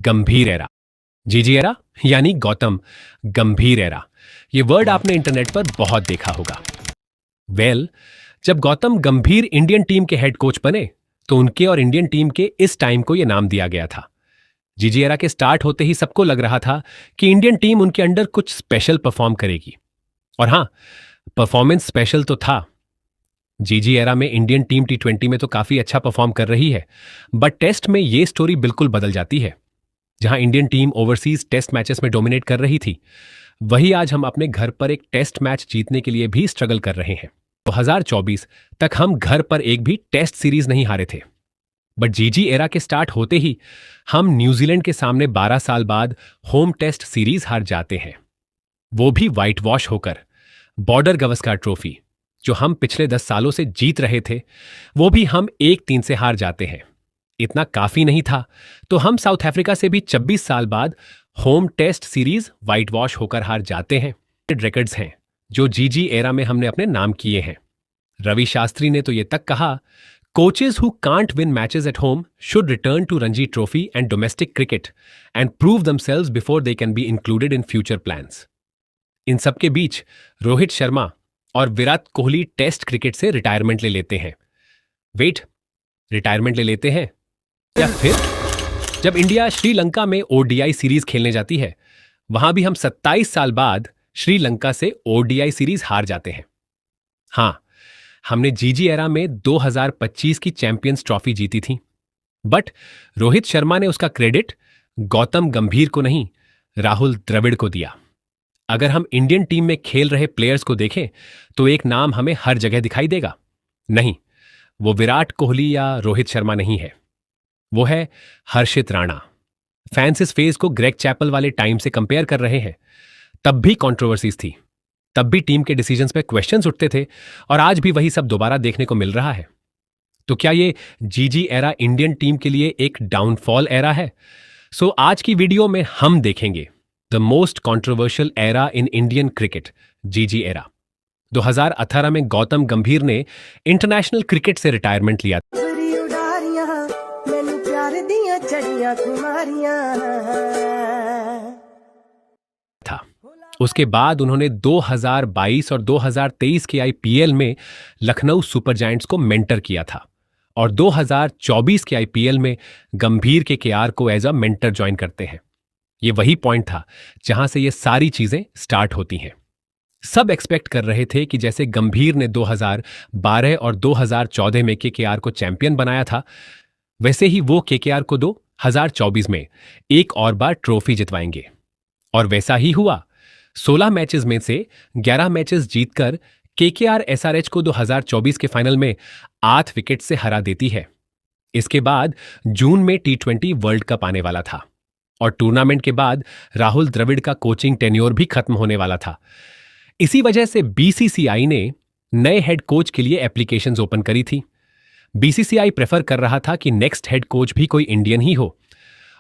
गंभीर एरा। जीजी एरा यानी गौतम गंभीर एरा। ये वर्ड आपने इंटरनेट पर बहुत देखा होगा। जब गौतम गंभीर इंडियन टीम के हेड कोच बने तो उनके और इंडियन टीम के इस टाइम को यह नाम दिया गया था। जीजी एरा के स्टार्ट होते ही सबको लग रहा था कि इंडियन टीम उनके अंडर कुछ स्पेशल परफॉर्म करेगी। और हां, परफॉर्मेंस स्पेशल तो था। जीजी एरा में इंडियन टीम टी20 में तो काफी अच्छा परफॉर्म कर रही है, बट टेस्ट में यह स्टोरी बिल्कुल बदल जाती है। जहां Indian team overseas test matches में डोमिनेट कर रही थी, वही आज हम अपने घर पर एक टेस्ट मैच जीतने के लिए भी स्ट्रगल कर रहे हैं। 2024 तक हम घर पर एक भी टेस्ट सीरीज नहीं हारे थे, बट जीजी एरा के स्टार्ट होते ही हम न्यूजीलैंड के सामने 12 साल बाद होम टेस्ट सीरीज हार जाते हैं, वो भी व्हाइट वॉश होकर। बॉर्डर गवस्कर ट्रॉफी जो हम पिछले 10 सालों से जीत रहे थे, वो भी हम 1-3 से हार जाते हैं। इतना काफी नहीं था तो हम साउथ अफ्रीका से भी 26 साल बाद home test series whitewash होकर हार जाते हैं। रिकॉर्ड्स हैं जो जीजी एरा में हमने अपने नाम किए हैं। रवि शास्त्री ने तो ये तक कहा, coaches who can't win matches at home should return to Ranji trophy and domestic cricket and prove themselves before they can be included in future plans. इन सबके बीच रोहित शर्मा और विराट कोहली टेस्ट क्रिकेट से रिटायरमेंट ले लेते हैं। रिटायरमेंट ले लेते हैं या फिर जब इंडिया श्रीलंका में ओडीआई सीरीज खेलने जाती है, वहां भी हम 27 साल बाद श्रीलंका से ओडीआई सीरीज हार जाते हैं। हां, हमने जीजी एरा में 2025 की चैंपियंस ट्रॉफी जीती थी, बट रोहित शर्मा ने उसका क्रेडिट गौतम गंभीर को नहीं, राहुल द्रविड़ को दिया। अगर हम इंडियन टीम में खेल रहे प्लेयर्स को देखें तो एक नाम हमें हर जगह दिखाई देगा। नहीं, वो विराट कोहली या रोहित शर्मा नहीं है, वो है हर्षित राणा। फैंस इस फेज को ग्रेग चैपल वाले टाइम से कंपेयर कर रहे हैं। तब भी कंट्रोवर्सीज थी, तब भी टीम के डिसीजंस पे क्वेश्चंस उठते थे, और आज भी वही सब दोबारा देखने को मिल रहा है। तो क्या ये जीजी एरा इंडियन टीम के लिए एक डाउनफॉल एरा है? सो आज की वीडियो में हम देखेंगे the most controversial era in Indian cricket, जीजी एरा। 2018 में गौतम गंभीर ने इंटरनेशनल क्रिकेट से रिटायरमेंट लिया था। उसके बाद उन्होंने 2022 और 2023 के आईपीएल में लखनऊ सुपर जायंट्स को मेंटर किया था, और 2024 के आईपीएल में गंभीर के केआर को एज अ मेंटर ज्वाइन करते हैं। ये वही पॉइंट था जहां से ये सारी चीजें स्टार्ट होती हैं। सब एक्सपेक्ट कर रहे थे कि जैसे गंभीर ने 2012 और 2014 में केकेआर को चैंपियन बनाया था, वैसे ही वो केकेआर को 2024 में एक और बार ट्रॉफी जितवाएंगे। और वैसा ही हुआ। 16 मैचेस में से 11 मैचेस जीतकर केकेआर एसआरएच को 2024 के फाइनल में 8 विकेट से हरा देती है। इसके बाद जून में टी20 वर्ल्ड कप आने वाला था, और टूर्नामेंट के बाद राहुल द्रविड़ का कोचिंग टेन्योर भी खत्म होने वाला था। इसी वजह से बीसीसीआई ने नए हेड कोच के लिए एप्लीकेशंस ओपन करी थी। बीसीसीआई प्रेफर कर रहा था कि नेक्स्ट हेड कोच भी कोई इंडियन ही हो,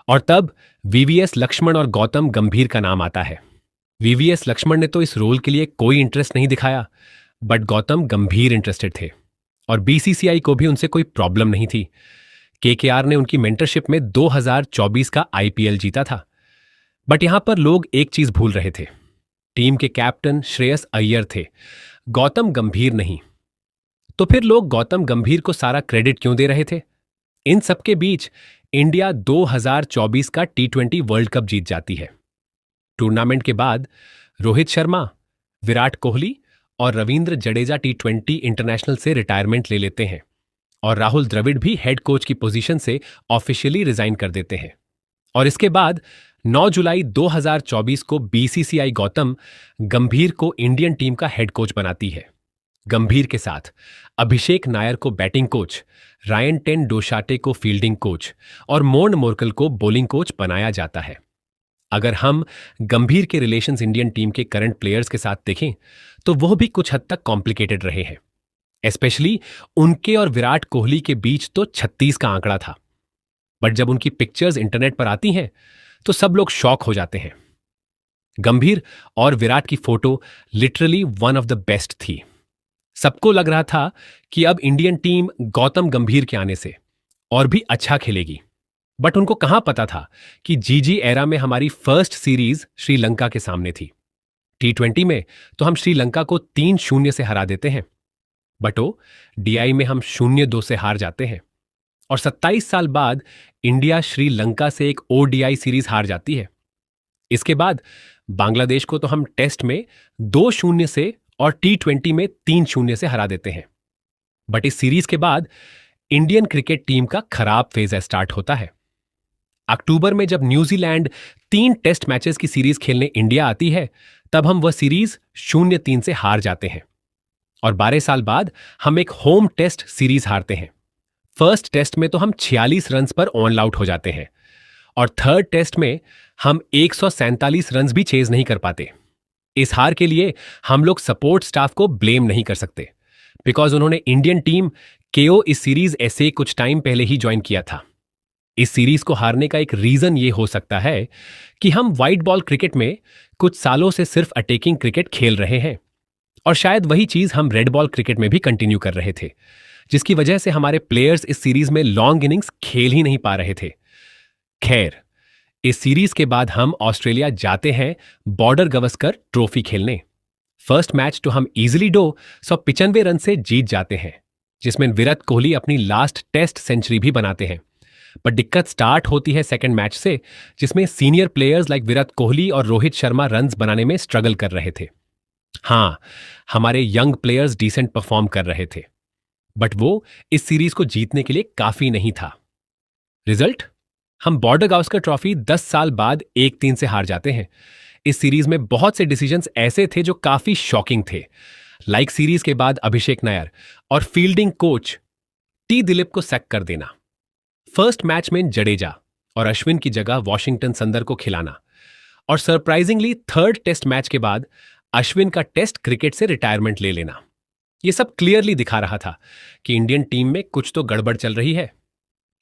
और तब वीवीएस लक्ष्मण और गौतम गंभीर का नाम आता है। वीवीएस लक्ष्मण ने तो इस रोल के लिए कोई इंटरेस्ट नहीं दिखाया, बट गौतम गंभीर इंटरेस्टेड थे, और बीसीसीआई को भी उनसे कोई प्रॉब्लम नहीं थी। केकेआर ने उनकी मेंटरशिप में 2024 का आईपीएल जीता था। बट यहां पर लोग एक चीज भूल रहे थे, टीम के कैप्टन श्रेयस अय्यर थे, गौतम गंभीर नहीं। तो फिर लोग गौतम गंभीर को सारा क्रेडिट क्यों दे रहे थे? इन सबके बीच इंडिया 2024 का टी20 वर्ल्ड कप जीत जाती है। टूर्नामेंट के बाद रोहित शर्मा, विराट कोहली और रविंद्र जडेजा टी20 इंटरनेशनल से रिटायरमेंट ले लेते हैं, और राहुल द्रविड़ भी हेड कोच की पोजीशन से ऑफिशियली रिजाइन कर देते हैं। और इसके बाद 9 जुलाई 2024 को बीसीसीआई गौतम गंभीर को इंडियन टीम का हेड कोच बनाती है। गंभीर के साथ अभिषेक नायर को बैटिंग कोच, रायन टेन डोशाटे को फील्डिंग कोच और मोर्न मोर्कल को बॉलिंग कोच बनाया जाता है। अगर हम गंभीर के रिलेशंस इंडियन टीम के करंट प्लेयर्स के साथ देखें तो वह भी कुछ हद तक कॉम्प्लिकेटेड रहे हैं। एस्पेशली उनके और विराट कोहली के बीच तो 36 का आंकड़ा था, बट जब उनकी पिक्चर्स इंटरनेट पर आती हैं तो सब लोग शॉक हो जाते हैं। गंभीर और विराट की photo literally one of the best थी। सबको लग रहा था कि अब इंडियन टीम गौतम गंभीर के आने से और भी अच्छा खेलेगी, बट उनको कहां पता था कि जीजी एरा में हमारी फर्स्ट सीरीज श्रीलंका के सामने थी। T20 में तो हम श्रीलंका को 3-0 से हरा देते हैं, बट ओ डीआई में हम 0-2 से हार जाते हैं। और 27 साल बाद इंडिया श्रीलंका से एक ओडीआई सीरीज हार जाती है। इसके बाद बांग्लादेश को तो हम टेस्ट में 2-0 से और T20 में 3-0 से हरा देते हैं। बट इस सीरीज के बाद इंडियन क्रिकेट टीम का खराब फेज स्टार्ट होता है। अक्टूबर में जब न्यूजीलैंड 3 टेस्ट मैचेस की सीरीज खेलने इंडिया आती है, तब हम वह सीरीज 0-3 से हार जाते हैं। और 12 साल बाद हम एक होम टेस्ट सीरीज हारते हैं। फर्स्ट टेस्ट में तो हम 46 रन्स पर ऑन आउट हो जाते हैं और थर्ड टेस्ट में हम 147 रन्स भी चेज नहीं कर पाते। इस हार के लिए हम लोग सपोर्ट स्टाफ को ब्लेम नहीं कर सकते, बिकॉज उन्होंने इंडियन टीम केओ इस सीरीज ऐसे कुछ टाइम पहले ही ज्वाइन किया था। इस सीरीज को हारने का एक रीजन ये हो सकता है कि हम व्हाइट बॉल क्रिकेट में कुछ सालों से सिर्फ अटैकिंग क्रिकेट खेल रहे हैं और शायद वही चीज हम रेड बॉल क्रिकेट में भी कंटिन्यू कर रहे थे, जिसकी वजह से हमारे प्लेयर्स इस सीरीज में लॉन्ग इनिंग्स खेल ही नहीं पा रहे थे। खैर, इस सीरीज के बाद हम ऑस्ट्रेलिया जाते हैं बॉर्डर गवस्कर ट्रॉफी खेलने। फर्स्ट मैच तो हम इजिली 295 रन से जीत जाते हैं, जिसमें विराट कोहली अपनी लास्ट टेस्ट सेंचुरी भी बनाते हैं। पर दिक्कत स्टार्ट होती है सेकंड मैच से, जिसमें senior players like Virat Kohli और रोहित शर्मा रन्स बनाने में स्ट्रगल कर रहे थे। हाँ, हमारे यंग प्लेयर्स डिसेंट परफॉर्म कर रहे थे, बट वो इस सीरीज को जीतने के लिए काफी नहीं था। रिजल्ट, हम बॉर्डर गावस्कर ट्रॉफी 10 साल बाद 1-3 से हार जाते हैं। इस सीरीज में बहुत से डिसीजंस ऐसे थे जो काफी शॉकिंग थे, लाइक सीरीज के बाद अभिषेक नायर और फील्डिंग कोच टी दिलीप को सैक कर देना, फर्स्ट मैच में जडेजा और अश्विन की जगह वॉशिंगटन सुंदर को खिलाना, और सरप्राइजिंगली थर्ड टेस्ट मैच के बाद अश्विन का टेस्ट क्रिकेट से रिटायरमेंट ले लेना। यह सब क्लियरली दिखा रहा था कि इंडियन टीम में कुछ तो गड़बड़ चल रही है।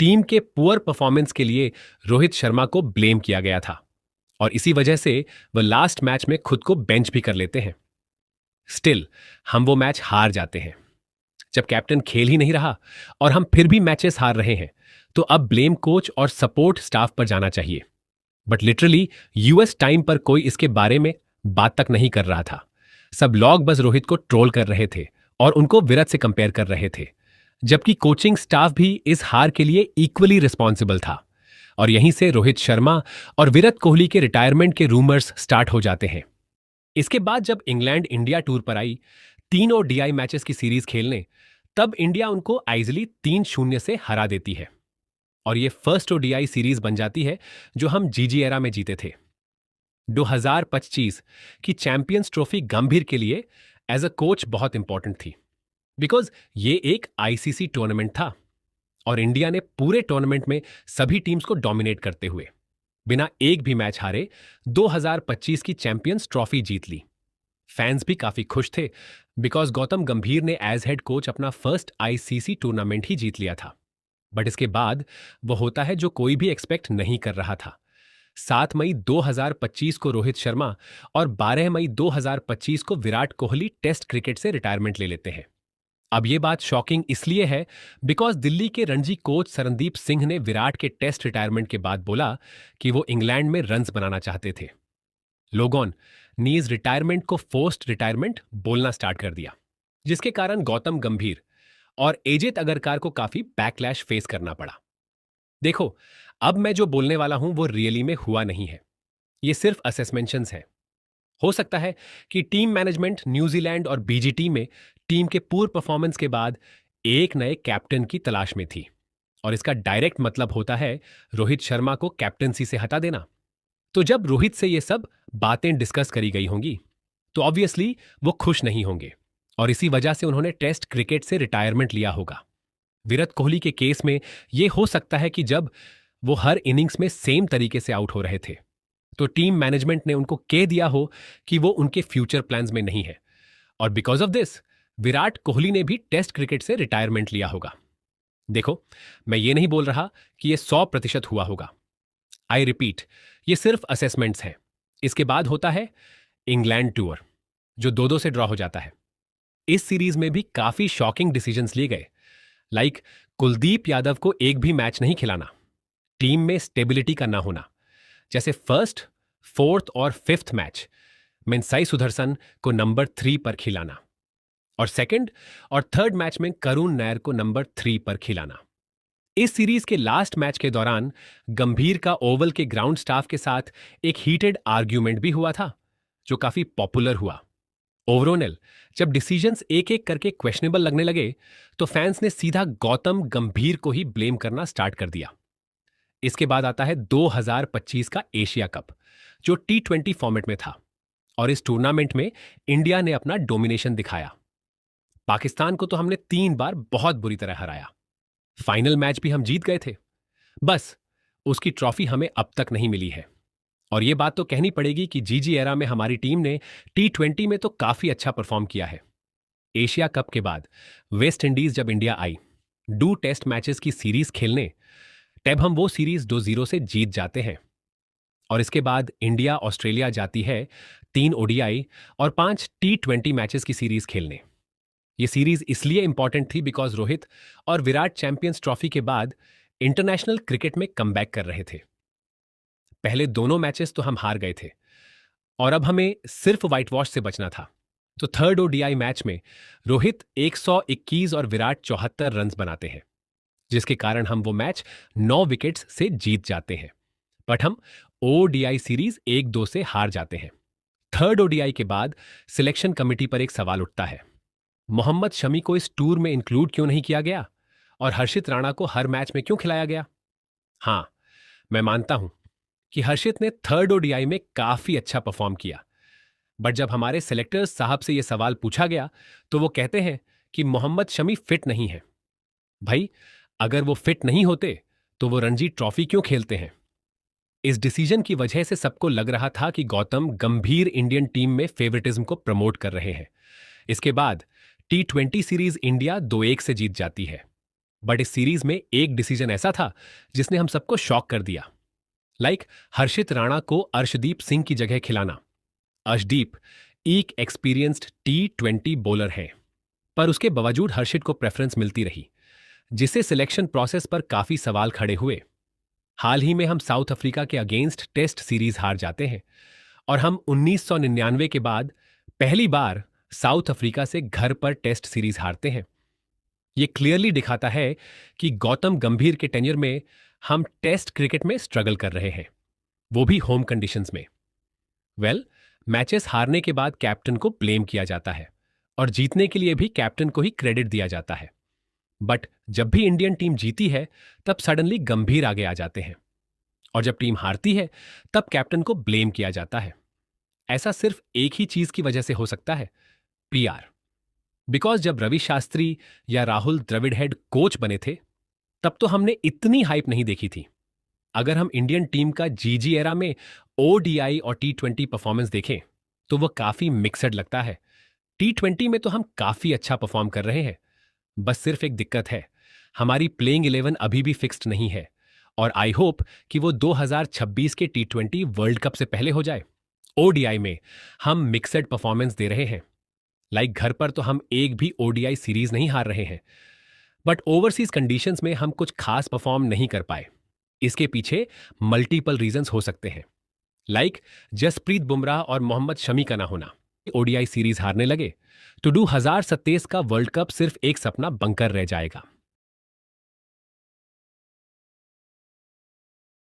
टीम के पुअर परफॉर्मेंस के लिए रोहित शर्मा को ब्लेम किया गया था और इसी वजह से वह लास्ट मैच में खुद को बेंच भी कर लेते हैं। स्टिल हम वो मैच हार जाते हैं। जब कैप्टन खेल ही नहीं रहा और हम फिर भी मैचेस हार रहे हैं, तो अब ब्लेम कोच और सपोर्ट स्टाफ पर जाना चाहिए। बट लिटरली यूएस टाइम पर कोई इसके बारे में बात तक नहीं कर रहा था। सब लोग बस रोहित को ट्रोल कर रहे थे और उनको विराट से कंपेयर कर रहे थे, जबकि कोचिंग स्टाफ भी इस हार के लिए इक्वली रिस्पॉन्सिबल था। और यहीं से रोहित शर्मा और विराट कोहली के रिटायरमेंट के रूमर्स स्टार्ट हो जाते हैं। इसके बाद जब इंग्लैंड इंडिया टूर पर आई 3 ओडीआई मैचेस की सीरीज खेलने, तब इंडिया उनको आइजली 3-0 से हरा देती है और ये फर्स्ट ओडीआई सीरीज बन जाती है जो हम जीजी एरा में जीते थे। 2025 की चैंपियंस ट्रॉफी गंभीर के लिए एज अ कोच बहुत इंपॉर्टेंट थी, बिकॉज ये एक आईसीसी टूर्नामेंट था और इंडिया ने पूरे टूर्नामेंट में सभी टीम्स को डोमिनेट करते हुए बिना एक भी मैच हारे 2025 की चैंपियंस ट्रॉफी जीत ली। फैंस भी काफी खुश थे, बिकॉज गौतम गंभीर ने एज हेड कोच अपना फर्स्ट आईसीसी टूर्नामेंट ही जीत लिया था। बट इसके बाद वो होता है जो कोई भी एक्सपेक्ट नहीं कर रहा था। 7 मई 2025 को रोहित शर्मा और 12 मई 2025 को विराट कोहली टेस्ट क्रिकेट से रिटायरमेंट ले लेते हैं। अब ये बात शॉकिंग इसलिए है बिकॉज दिल्ली के रणजी कोच सरनदीप सिंह ने विराट के टेस्ट रिटायरमेंट के बाद बोला कि वो इंग्लैंड में रन्स बनाना चाहते थे। लोगों ने इस रिटायरमेंट को फोर्स्ड रिटायरमेंट बोलना स्टार्ट कर दिया, जिसके कारण गौतम गंभीर और एजेत अगरकार को काफी बैकलैश फेस करना पड़ा। देखो, अब मैं जो बोलने वाला हूं वो रियली में हुआ नहीं है, ये सिर्फ असेसमेंशंस हैं। हो सकता है कि टीम मैनेजमेंट न्यूजीलैंड और बीजीटी में टीम के पूर्व परफॉर्मेंस के बाद एक नए कैप्टन की तलाश में थी और इसका डायरेक्ट मतलब होता है रोहित शर्मा को कैप्टनसी से हटा देना। तो जब रोहित से ये सब बातें डिस्कस करी गई होंगी तो ऑब्वियसली वो खुश नहीं होंगे और इसी वजह से उन्होंने टेस्ट क्रिकेट से रिटायरमेंट लिया होगा। विराट कोहली के केस में यह हो सकता है कि जब वो हर इनिंग्स में सेम तरीके से आउट हो रहे थे तो टीम मैनेजमेंट ने उनको कह दिया हो कि वो उनके फ्यूचर प्लान्स में नहीं है और because of this Virat Kohli ने भी टेस्ट क्रिकेट से रिटायरमेंट लिया होगा। देखो, मैं ये नहीं बोल रहा कि ये 100% हुआ होगा। आई रिपीट, ये सिर्फ असेसमेंट्स हैं। इसके बाद होता है इंग्लैंड टूर, जो 2-2 से ड्रॉ हो जाता है। इस सीरीज में भी काफी शॉकिंग डिसीजंस लिए गए, लाइक कुलदीप यादव को एक भी मैच नहीं खिलाना, टीम में स्टेबिलिटी का ना होना, जैसे फर्स्ट, फोर्थ और फिफ्थ मैच में साई सुदर्शन को नंबर 3 पर खिलाना और सेकंड और थर्ड मैच में करुण नायर को नंबर 3 पर खिलाना। इस सीरीज के लास्ट मैच के दौरान गंभीर का ओवल के ग्राउंड स्टाफ के साथ एक हीटेड आर्ग्यूमेंट भी हुआ था, जो काफी पॉपुलर हुआ। ओवरऑल जब डिसीजंस एक एक करके क्वेश्चनेबल लगने लगे तो फैंस ने सीधा गौतम गंभीर को ही ब्लेम करना स्टार्ट कर दिया। इसके बाद आता है 2025 का एशिया कप, जो T20 फॉर्मेट में था, और इस टूर्नामेंट में इंडिया ने अपना डोमिनेशन दिखाया। पाकिस्तान को तो हमने 3 बार बहुत बुरी तरह हराया। फाइनल मैच भी हम जीत गए थे, बस उसकी ट्रॉफी हमें अब तक नहीं मिली है। और यह बात तो कहनी पड़ेगी कि जीजी एरा में हमारी टीम ने T20 में तो काफी अच्छा परफॉर्म किया है। एशिया कप के बाद वेस्ट इंडीज जब इंडिया आई टेस्ट मैचेस की सीरीज खेलने, तब हम वो सीरीज 2-0 से जीत जाते हैं। और इसके बाद इंडिया ऑस्ट्रेलिया जाती है 3 ओडीआई और 5 T20 मैचेस की सीरीज खेलने। ये सीरीज इसलिए इंपॉर्टेंट थी बिकॉज रोहित और विराट चैंपियंस ट्रॉफी के बाद इंटरनेशनल क्रिकेट में कमबैक कर रहे थे। पहले दोनों मैचेस तो हम हार गए थे और अब हमें सिर्फ व्हाइट वॉश से बचना था। तो थर्ड ओडीआई मैच में रोहित 121 और विराट 74 रन्स बनाते हैं, जिसके कारण हम वो मैच 9 विकेट्स से जीत जाते हैं। बट हम ओडीआई सीरीज 1-2 से हार जाते हैं। थर्ड ओडीआई के बाद सिलेक्शन कमेटी पर एक सवाल उठता है, मोहम्मद शमी को इस टूर में इंक्लूड क्यों नहीं किया गया और हर्षित राणा को हर मैच में क्यों खिलाया गया? हाँ, मैं मानता हूं कि हर्षित ने थर्ड ओडीआई में काफी अच्छा परफॉर्म किया, बट जब हमारे सेलेक्टर्स साहब से यह सवाल पूछा गया तो वो कहते हैं कि मोहम्मद शमी फिट नहीं है। भाई, अगर वो फिट नहीं होते तो वो रणजी ट्रॉफी क्यों खेलते हैं? इस डिसीजन की वजह से सबको लग रहा था कि गौतम गंभीर इंडियन टीम में फेवरेटिज्म को प्रमोट कर रहे हैं। इसके बाद T20 सीरीज इंडिया 2-1 से जीत जाती है, बट इस सीरीज में एक डिसीजन ऐसा था जिसने हम सबको शॉक कर दिया। हर्षित राणा को अर्शदीप सिंह की जगह खिलाना। अर्शदीप एक एक्सपीरियंस्ड T20 बॉलर है, पर उसके बावजूद हर्षित को प्रेफरेंस मिलती रही, जिससे सिलेक्शन प्रोसेस पर काफी सवाल खड़े हुए। हाल ही में हम साउथ अफ्रीका के अगेंस्ट टेस्ट सीरीज हार जाते हैं और हम 1999 के बाद पहली बार साउथ अफ्रीका से घर पर टेस्ट सीरीज हारते हैं। यह क्लियरली दिखाता है कि गौतम गंभीर के टेन्योर में हम टेस्ट क्रिकेट में स्ट्रगल कर रहे हैं, वो भी होम कंडीशंस में। मैचेस हारने के बाद कैप्टन को ब्लेम किया जाता है और जीतने के लिए भी कैप्टन को ही क्रेडिट दिया जाता है। बट जब भी इंडियन टीम जीती है तब सडनली गंभीर आगे आ जाते हैं, और जब टीम हारती है तब कैप्टन को ब्लेम किया जाता है। ऐसा सिर्फ एक ही चीज की वजह से हो सकता है, PR। बिकॉज जब रवि शास्त्री या राहुल द्रविड़ हेड कोच बने थे तब तो हमने इतनी हाइप नहीं देखी थी। अगर हम इंडियन टीम का जीजी एरा में ओडीआई और T20 परफॉर्मेंस देखें तो वो काफी मिक्सड लगता है। T20 में तो हम काफी अच्छा परफॉर्म कर रहे हैं, बस सिर्फ एक दिक्कत है, हमारी प्लेइंग 11 अभी भी फिक्स्ड नहीं है और आई होप कि वो 2026 के T20 वर्ल्ड कप से पहले हो जाए। ओडीआई में हम मिक्सड परफॉर्मेंस दे रहे हैं। घर पर तो हम एक भी ओडीआई सीरीज नहीं हार रहे हैं, बट ओवरसीज कंडीशंस में हम कुछ खास परफॉर्म नहीं कर पाए। इसके पीछे मल्टीपल रीजंस हो सकते हैं, जसप्रीत बुमराह और मोहम्मद शमी का ना होना। ओडीआई सीरीज हारने लगे तो 2027 का वर्ल्ड कप सिर्फ एक सपना बनकर रह जाएगा।